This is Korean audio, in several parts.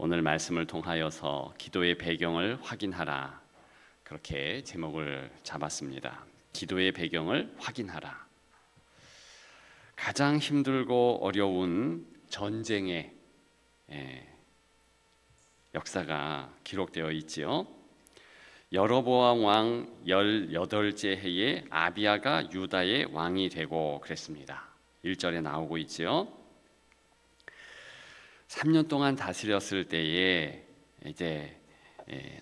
오늘 말씀을 통하여서 기도의 배경을 확인하라, 그렇게 제목을 잡았습니다. 기도의 배경을 확인하라. 가장 힘들고 어려운 전쟁의 역사가 기록되어 있지요. 여로보암 왕 18째 해에 아비야가 유다의 왕이 되고 그랬습니다. 1절에 나오고 있지요. 3년 동안 다스렸을 때에 이제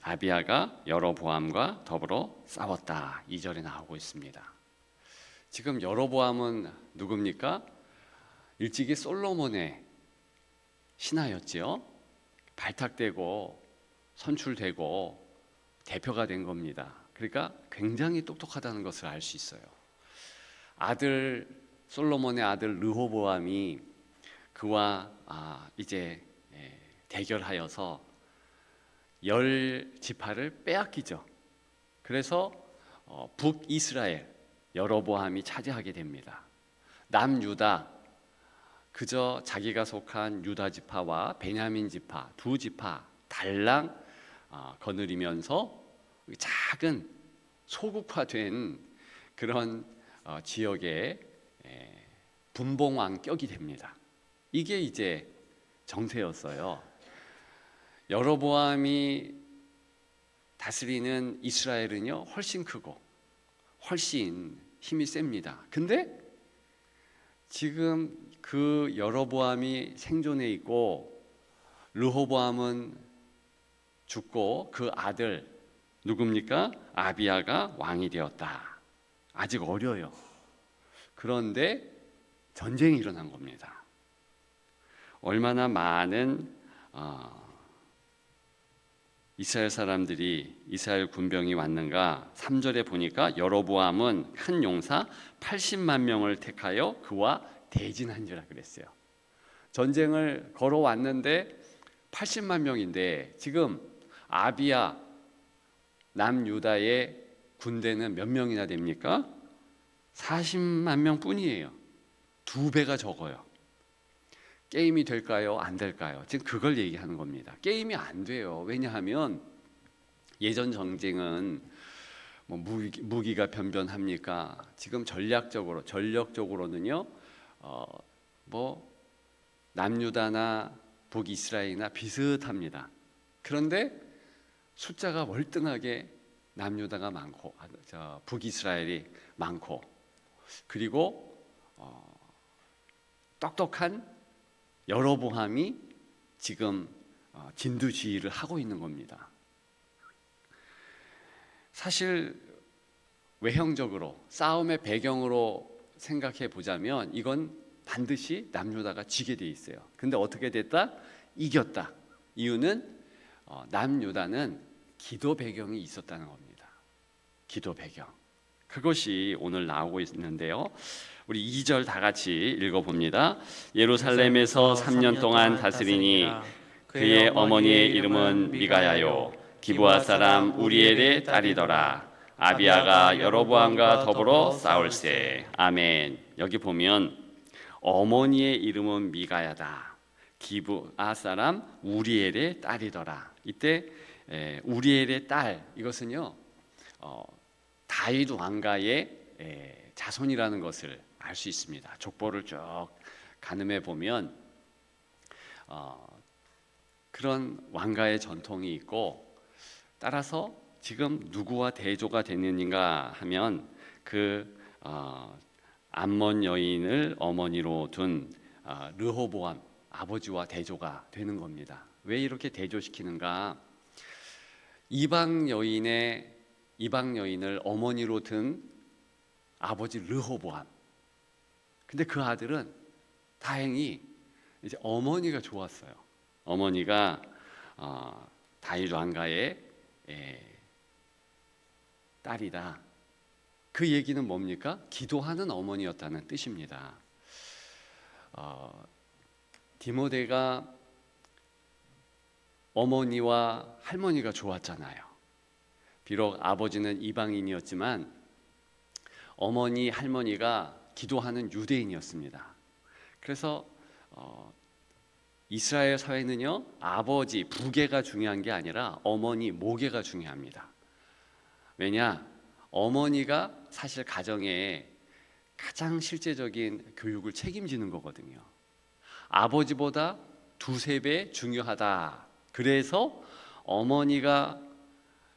아비야가 여로보암과 더불어 싸웠다. 2절에 나오고 있습니다. 지금 여로보암은 누굽니까? 일찍이 솔로몬의 신하였지요. 발탁되고 선출되고 대표가 된 겁니다. 그러니까 굉장히 똑똑하다는 것을 알 수 있어요. 솔로몬의 아들 르호보암이 그와 이제 대결하여서 10지파를 빼앗기죠. 그래서 북이스라엘 여로보암이 차지하게 됩니다. 남유다, 그저 자기가 속한 유다 지파와 베냐민 지파 두 지파 달랑 거느리면서 작은 소국화된 그런 지역의 분봉왕격이 됩니다. 이게 이제 정세였어요. 여로보암이 다스리는 이스라엘은요 훨씬 크고 훨씬 힘이 셉니다. 근데 지금 그 여로보암이 생존해 있고 르호보암은 죽고 그 아들 누굽니까? 아비야가 왕이 되었다. 아직 어려요. 그런데 전쟁이 일어난 겁니다. 얼마나 많은 이스라엘 사람들이, 이스라엘 군병이 왔는가? 3절에 보니까 여로보암은 큰 용사 80만 명을 택하여 그와 대진한지라 그랬어요. 전쟁을 걸어왔는데 80만 명인데 지금 아비야 남유다의 군대는 몇 명이나 됩니까? 40만 명 뿐이에요. 2배가 적어요. 게임이 될까요? 안 될까요? 지금 그걸 얘기하는 겁니다. 게임이 안 돼요. 왜냐하면 예전 전쟁은 뭐 무기가 변변합니까? 지금 전력적으로는요, 뭐 남유다나 북이스라엘이나 비슷합니다. 그런데 숫자가 월등하게 남유다가 많고 북이스라엘이 많고, 그리고 똑똑한 여로보암이 지금 진두지휘를 하고 있는 겁니다. 사실 외형적으로 싸움의 배경으로 생각해 보자면 이건 반드시 남유다가 지게 돼 있어요. 근데 어떻게 됐다? 이겼다. 이유는 남유다는 기도 배경이 있었다는 겁니다. 기도 배경. 그것이 오늘 나오고 있는데요. 우리 2절 다 같이 읽어봅니다. 예루살렘에서 3년 동안 다스리니 그의 어머니의 이름은 미가야요 기브아 사람 우리엘의 딸이더라. 아비야가 여로보암과 더불어 싸울세. 아멘. 여기 보면 어머니의 이름은 미가야다. 기브아 사람 우리엘의 딸이더라. 이때 우리엘의 딸, 이것은요 다윗 왕가의 자손이라는 것을 알 수 있습니다. 족보를 쭉 가늠해 보면 그런 왕가의 전통이 있고, 따라서 지금 누구와 대조가 되느냐 하면 그 암몬 여인을 어머니로 둔 르호보암 아버지와 대조가 되는 겁니다. 왜 이렇게 대조시키는가? 이방 여인을 어머니로 둔 아버지 르호보암. 근데 그 아들은 다행히 이제 어머니가 좋았어요. 어머니가 다윗 왕가의 딸이다. 그 얘기는 뭡니까? 기도하는 어머니였다는 뜻입니다. 디모데가 어머니와 할머니가 좋았잖아요. 비록 아버지는 이방인이었지만 어머니, 할머니가 기도하는 유대인이었습니다. 그래서 이스라엘 사회는요, 아버지 부계가 중요한 게 아니라 어머니 모계가 중요합니다. 왜냐? 어머니가 사실 가정에 가장 실제적인 교육을 책임지는 거거든요. 아버지보다 두세 배 중요하다. 그래서 어머니가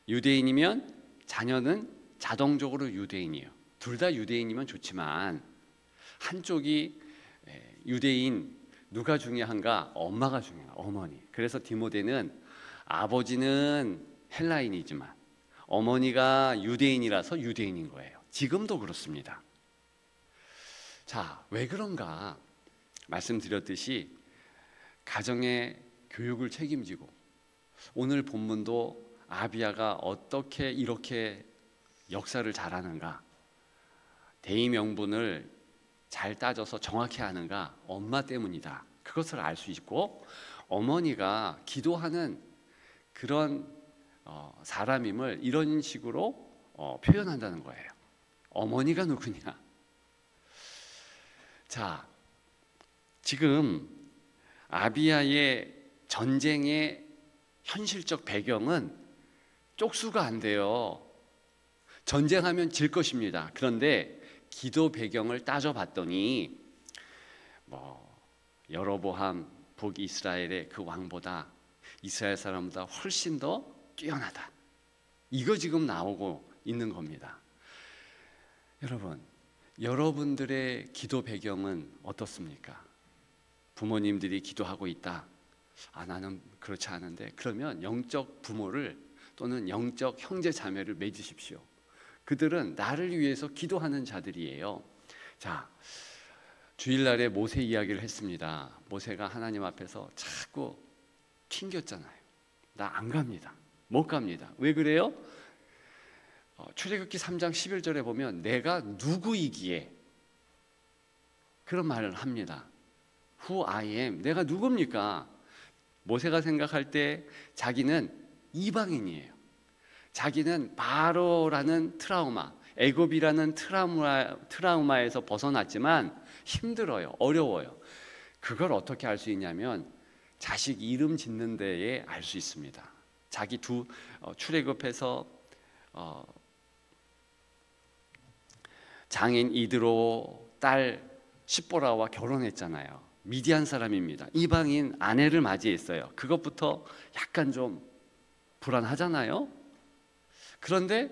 유대인이면 자녀는 자동적으로 유대인이에요. 둘 다 유대인이면 좋지만 한쪽이 유대인 누가 중요한가? 엄마가 중요해요. 어머니. 그래서 디모데는 아버지는 헬라인이지만 어머니가 유대인이라서 유대인인 거예요. 지금도 그렇습니다. 자, 왜 그런가? 말씀드렸듯이 가정의 교육을 책임지고 오늘 본문도 아비야가 어떻게 이렇게 역사를 잘하는가? 대의 명분을 잘 따져서 정확히 하는가? 엄마 때문이다. 그것을 알 수 있고 어머니가 기도하는 그런 사람임을 이런 식으로 표현한다는 거예요. 어머니가 누구냐? 자, 지금 아비야의 전쟁의 현실적 배경은 쪽수가 안 돼요. 전쟁하면 질 것입니다. 그런데 기도 배경을 따져봤더니 여로보암 북이스라엘의 그 왕보다 이스라엘 사람보다 훨씬 더 뛰어나다. 이거 지금 나오고 있는 겁니다. 여러분, 여러분들의 기도 배경은 어떻습니까? 부모님들이 기도하고 있다. 나는 그렇지 않은데, 그러면 영적 부모를 또는 영적 형제 자매를 맺으십시오. 그들은 나를 위해서 기도하는 자들이에요. 자, 주일날에 모세 이야기를 했습니다. 모세가 하나님 앞에서 자꾸 튕겼잖아요. 나 안 갑니다. 못 갑니다. 왜 그래요? 출애굽기 3장 11절에 보면 내가 누구이기에 그런 말을 합니다. Who I am. 내가 누굽니까? 모세가 생각할 때 자기는 이방인이에요. 자기는 바로라는 트라우마, 애굽이라는 트라우마에서 벗어났지만 힘들어요. 어려워요. 그걸 어떻게 알 수 있냐면 자식 이름 짓는 데에 알 수 있습니다. 자기 출애굽해서 장인 이드로 딸 십보라와 결혼했잖아요. 미디안 사람입니다. 이방인 아내를 맞이했어요. 그것부터 약간 좀 불안하잖아요. 그런데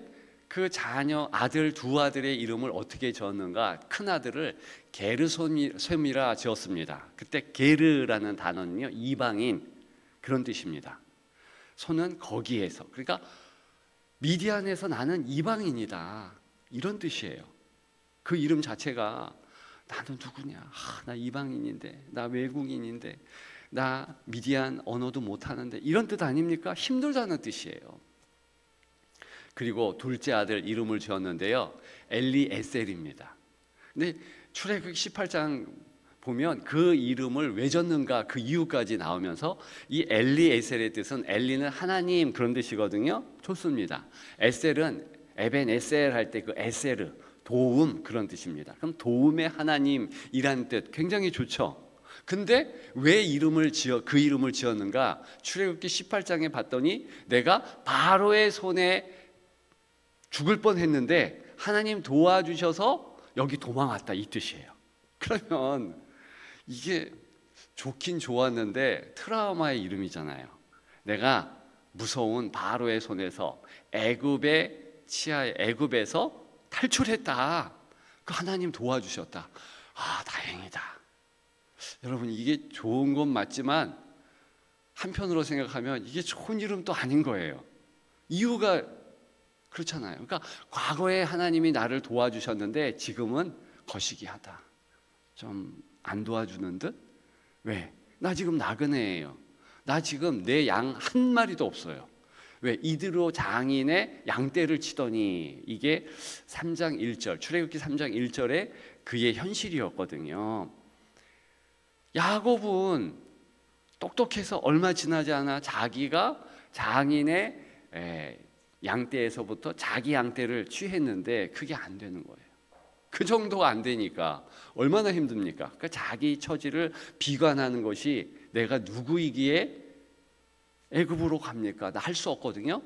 그 자녀 두 아들의 이름을 어떻게 지었는가? 큰 아들을 게르솜이라 지었습니다. 그때 게르라는 단어는요, 이방인 그런 뜻입니다. 손은 거기에서, 그러니까 미디안에서 나는 이방인이다 이런 뜻이에요. 그 이름 자체가 나는 누구냐? 나 이방인인데, 나 외국인인데, 나 미디안 언어도 못하는데 이런 뜻 아닙니까? 힘들다는 뜻이에요. 그리고 둘째 아들 이름을 지었는데요, 엘리에셀입니다. 근데 출애굽기 18장 보면 그 이름을 왜 졌는가 그 이유까지 나오면서 이 엘리에셀의 뜻은 엘리는 하나님 그런 뜻이거든요. 좋습니다. 에셀은 에벤에셀 할 때 그 에셀르 도움 그런 뜻입니다. 그럼 도움의 하나님이라는 뜻 굉장히 좋죠. 근데 왜 그 이름을 지었는가? 출애굽기 18장에 봤더니 내가 바로의 손에 죽을 뻔했는데 하나님 도와주셔서 여기 도망왔다 이 뜻이에요. 그러면 이게 좋긴 좋았는데 트라우마의 이름이잖아요. 내가 무서운 바로의 손에서 애굽에서 탈출했다. 그 하나님 도와주셨다. 다행이다. 여러분, 이게 좋은 건 맞지만 한편으로 생각하면 이게 좋은 이름도 아닌 거예요. 이유가 그렇잖아요. 그러니까 과거에 하나님이 나를 도와주셨는데 지금은 거시기하다. 좀 안 도와주는 듯? 왜? 나 지금 나그네예요. 나 지금 내 양 한 마리도 없어요. 왜? 이드로 장인의 양떼를 치더니 이게 3장 1절 출애굽기 3장 1절에 그의 현실이었거든요. 야곱은 똑똑해서 얼마 지나지 않아 자기가 장인의 양떼에서부터 자기 양떼를 취했는데 그게 안 되는 거예요. 그 정도가 안 되니까 얼마나 힘듭니까? 그러니까 자기 처지를 비관하는 것이 내가 누구이기에 애굽으로 갑니까? 나 할 수 없거든요.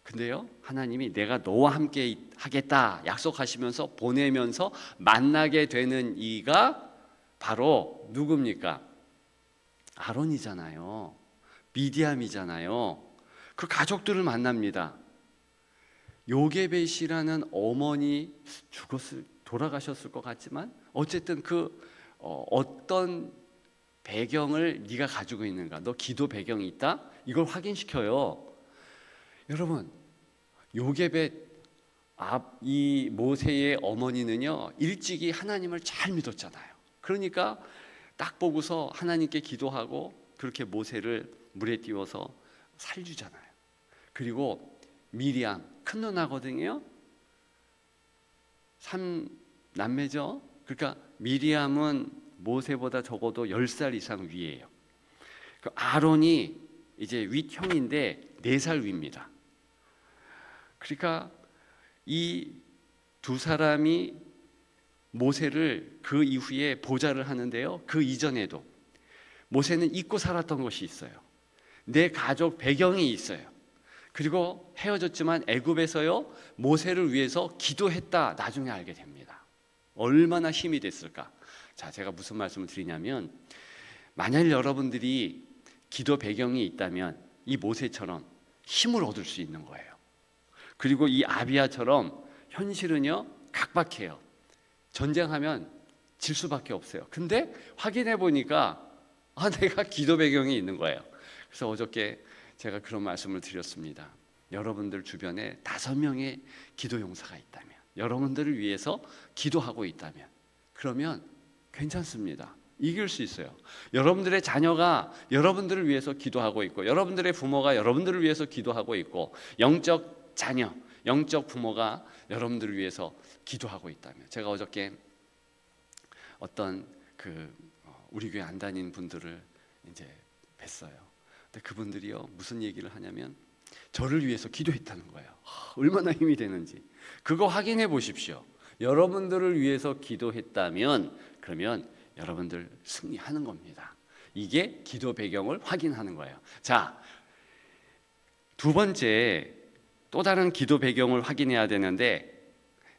근데요, 하나님이 내가 너와 함께 하겠다 약속하시면서 보내면서 만나게 되는 이가 바로 누굽니까? 아론이잖아요. 미디암이잖아요. 그 가족들을 만납니다. 요게벳이라는 어머니 돌아가셨을 것 같지만 어쨌든 어떤 배경을 네가 가지고 있는가? 너 기도 배경이 있다? 이걸 확인시켜요. 여러분, 요게벳 이 모세의 어머니는요, 일찍이 하나님을 잘 믿었잖아요. 그러니까 딱 보고서 하나님께 기도하고 그렇게 모세를 물에 띄워서 살주잖아요. 그리고 미리암 큰 누나거든요. 3남매죠. 그러니까 미리암은 모세보다 적어도 10살 이상 위예요. 아론이 이제 윗형인데 4살 위입니다. 그러니까 이 두 사람이 모세를 그 이후에 보좌를 하는데요. 그 이전에도 모세는 잊고 살았던 것이 있어요. 내 가족 배경이 있어요. 그리고 헤어졌지만 애굽에서요, 모세를 위해서 기도했다 나중에 알게 됩니다. 얼마나 힘이 됐을까? 자, 제가 무슨 말씀을 드리냐면, 만약 여러분들이 기도 배경이 있다면 이 모세처럼 힘을 얻을 수 있는 거예요. 그리고 이 아비야처럼 현실은요, 각박해요. 전쟁하면 질 수밖에 없어요. 근데 확인해 보니까 내가 기도 배경이 있는 거예요. 그래서 어저께 제가 그런 말씀을 드렸습니다. 여러분들 주변에 5명의 기도 용사가 있다면, 여러분들을 위해서 기도하고 있다면, 그러면 괜찮습니다. 이길 수 있어요. 여러분들의 자녀가 여러분들을 위해서 기도하고 있고, 여러분들의 부모가 여러분들을 위해서 기도하고 있고, 영적 자녀, 영적 부모가 여러분들을 위해서 기도하고 있다면, 제가 어저께 어떤 우리 교회 안 다닌 분들을 이제 뵀어요. 근데 그분들이요, 무슨 얘기를 하냐면 저를 위해서 기도했다는 거예요. 얼마나 힘이 되는지 그거 확인해 보십시오. 여러분들을 위해서 기도했다면 그러면 여러분들 승리하는 겁니다. 이게 기도 배경을 확인하는 거예요. 자, 두 번째, 또 다른 기도 배경을 확인해야 되는데,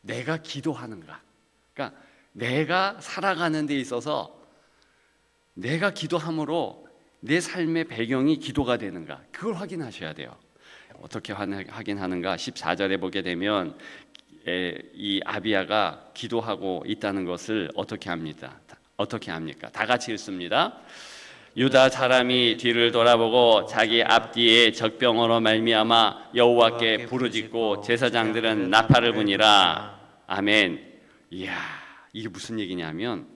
내가 기도하는가? 그러니까 내가 살아가는 데 있어서 내가 기도함으로 내 삶의 배경이 기도가 되는가? 그걸 확인하셔야 돼요. 어떻게 확인하는가? 14절에 보게 되면 이 아비야가 기도하고 있다는 것을 어떻게 합니까? 다 같이 읽습니다. 유다 사람이 뒤를 돌아보고 자기 앞뒤에 적병으로 말미암아 여호와께 부르짖고 제사장들은 나팔을 부니라. 아멘. 이야, 이게 무슨 얘기냐면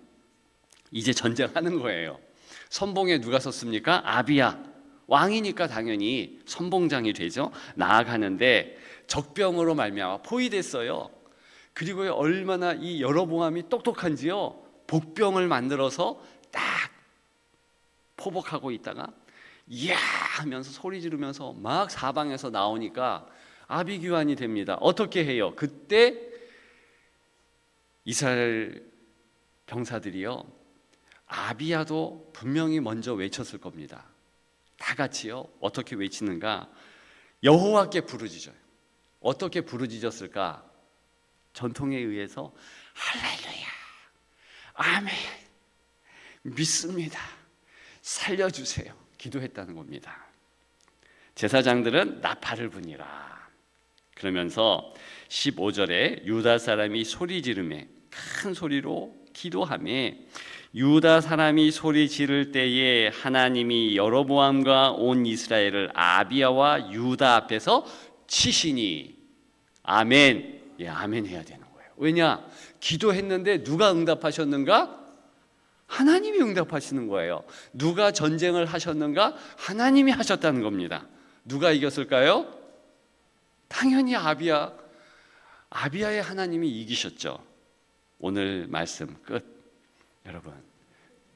이제 전쟁하는 거예요. 선봉에 누가 섰습니까? 아비야. 왕이니까 당연히 선봉장이 되죠. 나아가는데 적병으로 말미암아 포위됐어요. 그리고 얼마나 이 여로보암이 똑똑한지요. 복병을 만들어서 딱 포복하고 있다가 이야 하면서 소리 지르면서 막 사방에서 나오니까 아비규환이 됩니다. 어떻게 해요? 그때 이스라엘 병사들이요, 아비야도 분명히 먼저 외쳤을 겁니다. 다 같이요, 어떻게 외치는가? 여호와께 부르짖어요. 어떻게 부르짖었을까? 전통에 의해서 할렐루야, 아멘, 믿습니다, 살려주세요, 기도했다는 겁니다. 제사장들은 나팔을 부니라. 그러면서 15절에 유다 사람이 소리 지르매 큰 소리로 기도하며, 유다 사람이 소리 지를 때에 하나님이 여로보암과 온 이스라엘을 아비야와 유다 앞에서 치시니. 아멘. 예, 아멘 해야 되는 거예요. 왜냐? 기도했는데 누가 응답하셨는가? 하나님이 응답하시는 거예요. 누가 전쟁을 하셨는가? 하나님이 하셨다는 겁니다. 누가 이겼을까요? 당연히 아비야의 하나님이 이기셨죠. 오늘 말씀 끝. 여러분,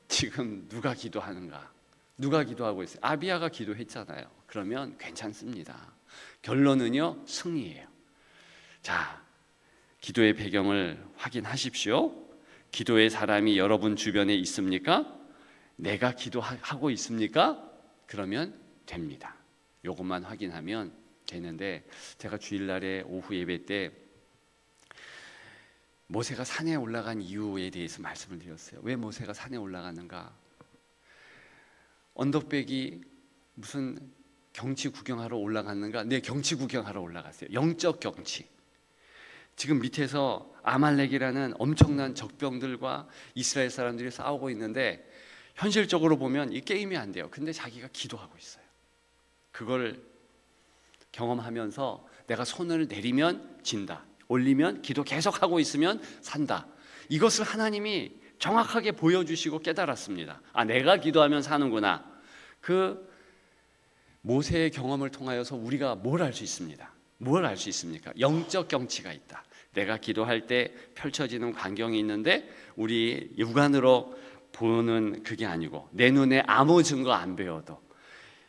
지금 누가 기도하는가? 누가 기도하고 있어요? 아비야가 기도했잖아요. 그러면 괜찮습니다. 결론은요, 승리예요. 자, 기도의 배경을 확인하십시오. 기도의 사람이 여러분 주변에 있습니까? 내가 기도하고 있습니까? 그러면 됩니다. 요것만 확인하면 되는데, 제가 주일날에 오후 예배 때 모세가 산에 올라간 이유에 대해서 말씀을 드렸어요. 왜 모세가 산에 올라가는가? 언덕배기 무슨 경치 구경하러 올라갔는가? 네, 경치 구경하러 올라갔어요. 영적 경치. 지금 밑에서 아말렉이라는 엄청난 적병들과 이스라엘 사람들이 싸우고 있는데, 현실적으로 보면 이 게임이 안 돼요. 근데 자기가 기도하고 있어요. 그걸 경험하면서 내가 손을 내리면 진다, 올리면 기도 계속하고 있으면 산다. 이것을 하나님이 정확하게 보여주시고 깨달았습니다. 아, 내가 기도하면 사는구나. 그 모세의 경험을 통하여서 우리가 뭘 알 수 있습니다. 뭘 알 수 있습니까? 영적 경치가 있다. 내가 기도할 때 펼쳐지는 광경이 있는데 우리 육안으로 보는 그게 아니고, 내 눈에 아무 증거 안 보여도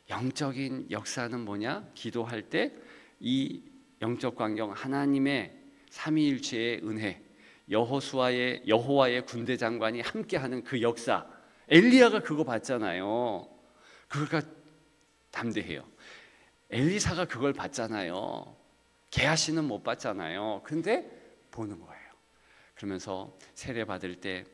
영적인 역사는 뭐냐? 기도할 때 이 영적 광경, 하나님의 삼위일체의 은혜, 여호와의 군대 장관이 함께하는 그 역사. 엘리야가 그거 봤잖아요. 그거가 담대해요. 엘리사가 그걸 봤잖아요. 게하시는 못 봤잖아요. 근데 보는 거예요. 그러면서 세례 받을 때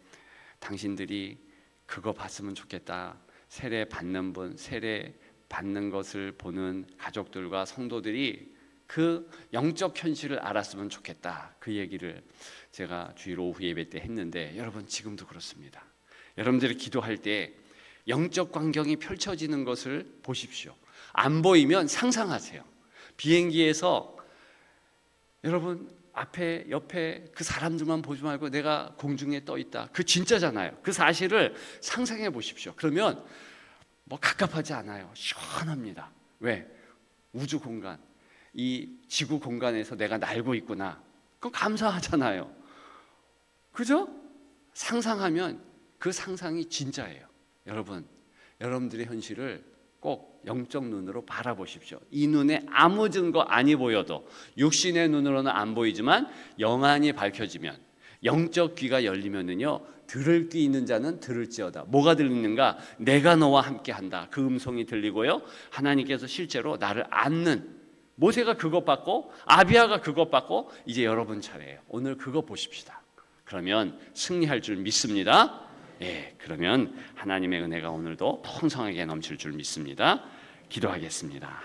당신들이 그거 봤으면 좋겠다. 세례 받는 분, 세례 받는 것을 보는 가족들과 성도들이 그 영적 현실을 알았으면 좋겠다. 그 얘기를 제가 주일 오후 예배 때 했는데, 여러분 지금도 그렇습니다. 여러분들이 기도할 때 영적 광경이 펼쳐지는 것을 보십시오. 안 보이면 상상하세요. 비행기에서 여러분 앞에 옆에 그 사람들만 보지 말고 내가 공중에 떠 있다. 그 진짜잖아요. 그 사실을 상상해 보십시오. 그러면 뭐 갑갑하지 않아요. 시원합니다. 왜? 우주 공간, 이 지구 공간에서 내가 날고 있구나. 그거 감사하잖아요. 그죠? 상상하면 그 상상이 진짜예요. 여러분, 여러분들의 현실을 꼭 영적 눈으로 바라보십시오. 이 눈에 아무 증거 아니 보여도, 육신의 눈으로는 안 보이지만 영안이 밝혀지면, 영적 귀가 열리면은요, 들을 귀 있는 자는 들을지어다. 뭐가 들리는가? 내가 너와 함께한다. 그 음성이 들리고요, 하나님께서 실제로 나를 안는, 모세가 그것 받고 아비야가 그것 받고 이제 여러분 차례예요. 오늘 그거 보십시다. 그러면 승리할 줄 믿습니다. 예, 그러면 하나님의 은혜가 오늘도 풍성하게 넘칠 줄 믿습니다. 기도하겠습니다.